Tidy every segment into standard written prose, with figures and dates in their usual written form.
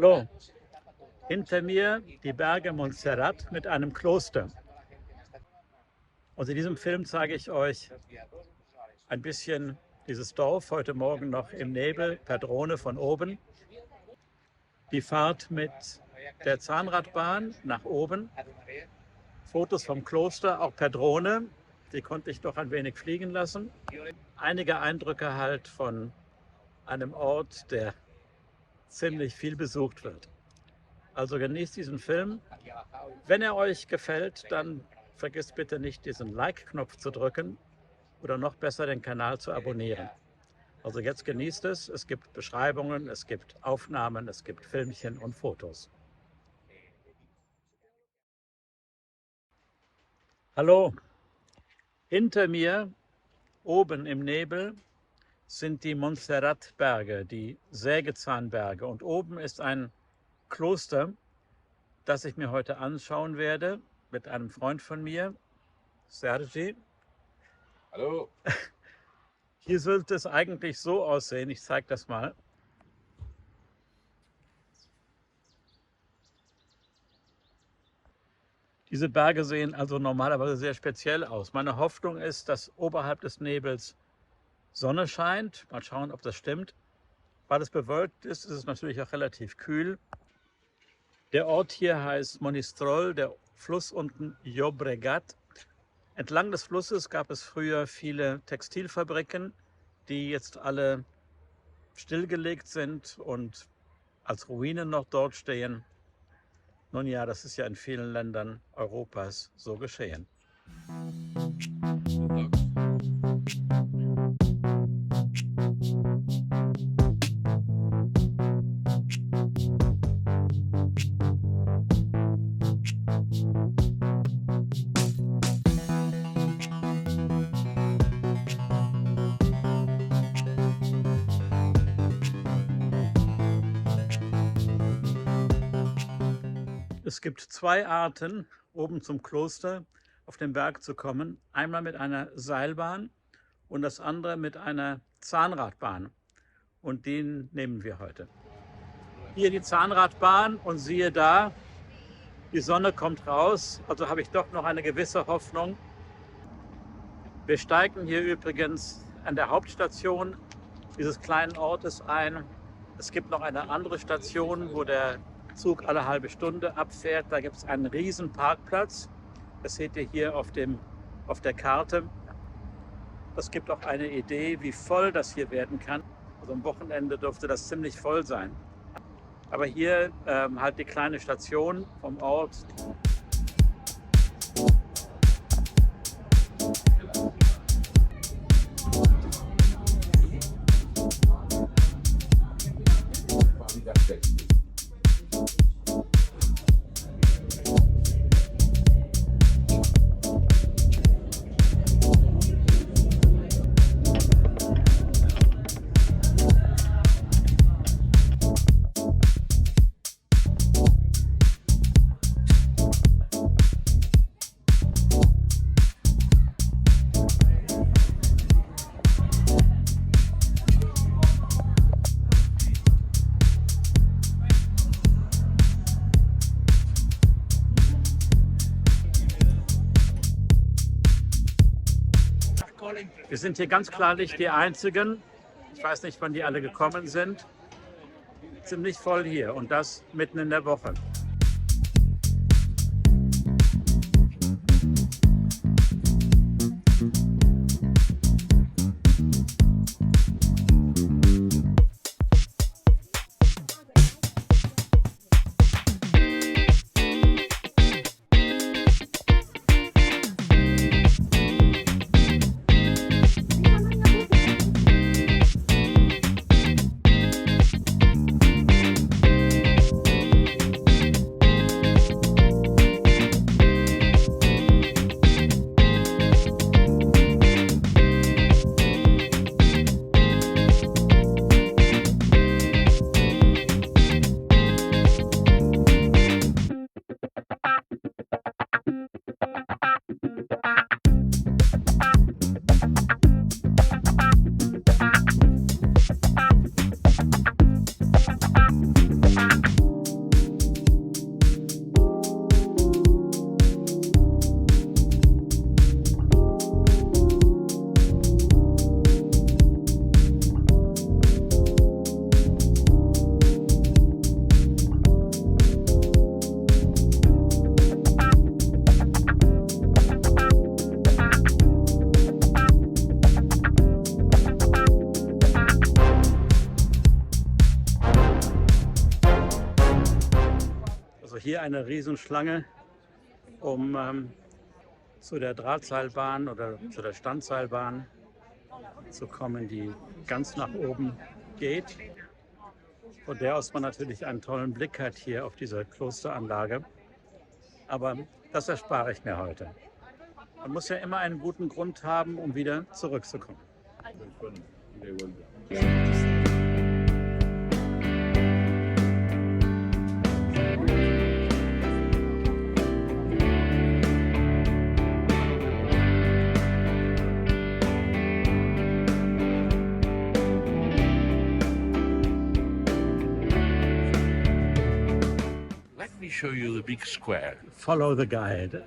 Hallo, hinter mir die Berge Montserrat mit einem Kloster. Und in diesem Film zeige ich euch ein bisschen dieses Dorf, heute Morgen noch im Nebel, per Drohne von oben. Die Fahrt mit der Zahnradbahn nach oben. Fotos vom Kloster, auch per Drohne. Die konnte ich doch ein wenig fliegen lassen. Einige Eindrücke halt von einem Ort, der ziemlich viel besucht wird. Also genießt diesen Film. Wenn er euch gefällt, dann vergisst bitte nicht, diesen Like-Knopf zu drücken oder noch besser den Kanal zu abonnieren. Also jetzt genießt es. Es gibt Beschreibungen, es gibt Aufnahmen, es gibt Filmchen und Fotos. Hallo, hinter mir, oben im Nebel, sind die Montserrat-Berge, die Sägezahnberge. Und oben ist ein Kloster, das ich mir heute anschauen werde mit einem Freund von mir, Sergi. Hallo. Hier sollte es eigentlich so aussehen, ich zeige das mal. Diese Berge sehen also normalerweise sehr speziell aus. Meine Hoffnung ist, dass oberhalb des Nebels Sonne scheint. Mal schauen, ob das stimmt. Weil es bewölkt ist, ist es natürlich auch relativ kühl. Der Ort hier heißt Monistrol, der Fluss unten Llobregat. Entlang des Flusses gab es früher viele Textilfabriken, die jetzt alle stillgelegt sind und als Ruinen noch dort stehen. Nun ja, das ist ja in vielen Ländern Europas so geschehen. Es gibt zwei Arten, oben zum Kloster auf den Berg zu kommen. Einmal mit einer Seilbahn und das andere mit einer Zahnradbahn. Und den nehmen wir heute. Hier die Zahnradbahn und siehe da, die Sonne kommt raus. Also habe ich doch noch eine gewisse Hoffnung. Wir steigen hier übrigens an der Hauptstation dieses kleinen Ortes ein. Es gibt noch eine andere Station, wo der Zug alle halbe Stunde abfährt. Da gibt es einen riesen Parkplatz. Das seht ihr hier auf der Karte. Das gibt auch eine Idee, wie voll das hier werden kann. Also am Wochenende dürfte das ziemlich voll sein. Aber hier halt die kleine Station vom Ort. Wir sind hier ganz klar nicht die Einzigen. Ich weiß nicht, wann die alle gekommen sind. Ziemlich voll hier und das mitten in der Woche. hier eine Riesenschlange, um zu der Drahtseilbahn oder zu der Standseilbahn zu kommen, die ganz nach oben geht. Von der aus man natürlich einen tollen Blick hat hier auf diese Klosteranlage. Aber das erspare ich mir heute. Man muss ja immer einen guten Grund haben, um wieder zurückzukommen. Let me show you the big square. Follow the guide.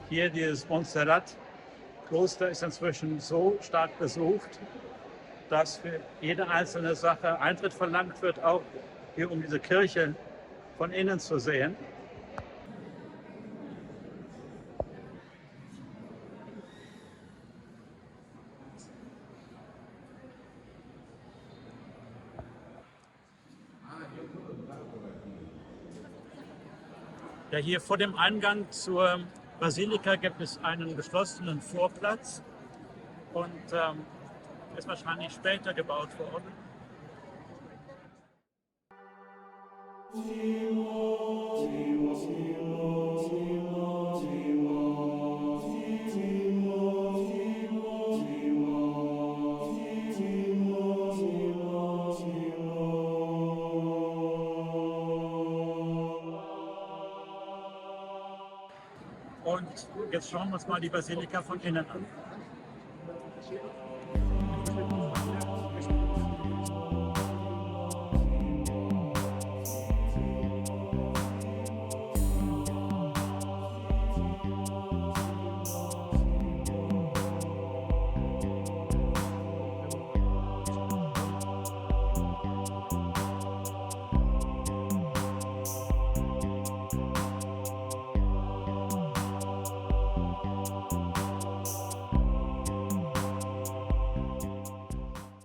Hier dieses Montserrat-Kloster ist inzwischen so stark besucht, dass für jede einzelne Sache Eintritt verlangt wird, auch hier um diese Kirche von innen zu sehen. Ja, hier vor dem Eingang zur Basilika gibt es einen geschlossenen Vorplatz und ist wahrscheinlich später gebaut worden. Und jetzt schauen wir uns mal die Basilika von innen an.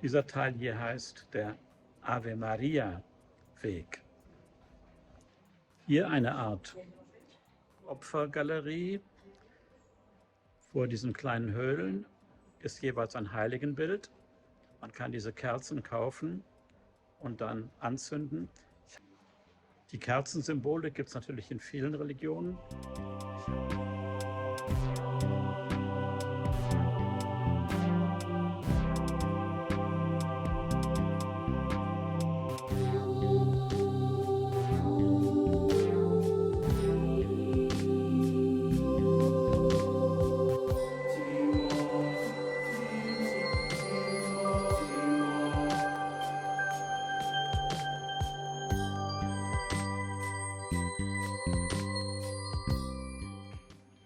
Dieser Teil hier heißt der Ave Maria Weg. Hier eine Art Opfergalerie. Vor diesen kleinen Höhlen ist jeweils ein Heiligenbild. Man kann diese Kerzen kaufen und dann anzünden. Die Kerzensymbole gibt es natürlich in vielen Religionen.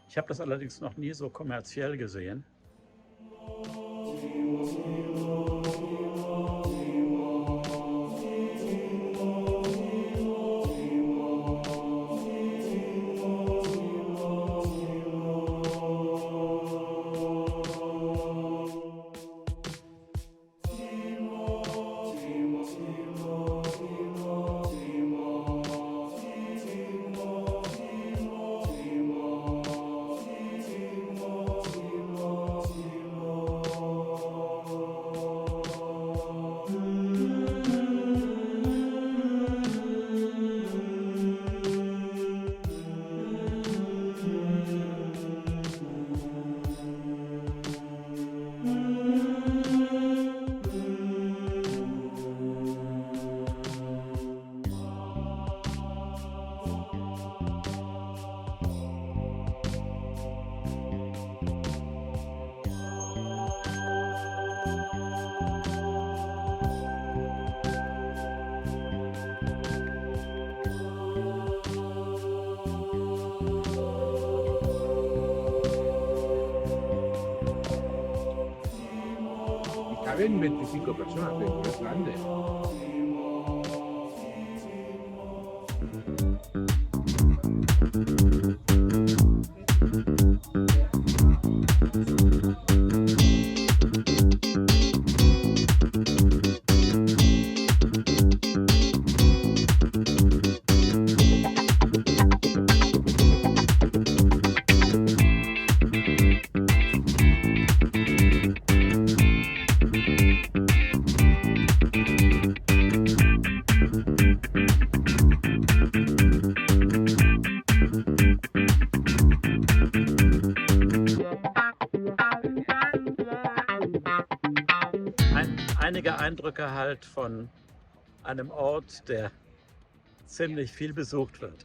Ich habe das allerdings noch nie so kommerziell gesehen. caben 25 personas dentro, es grande. Einige Eindrücke halt von einem Ort, der ziemlich viel besucht wird.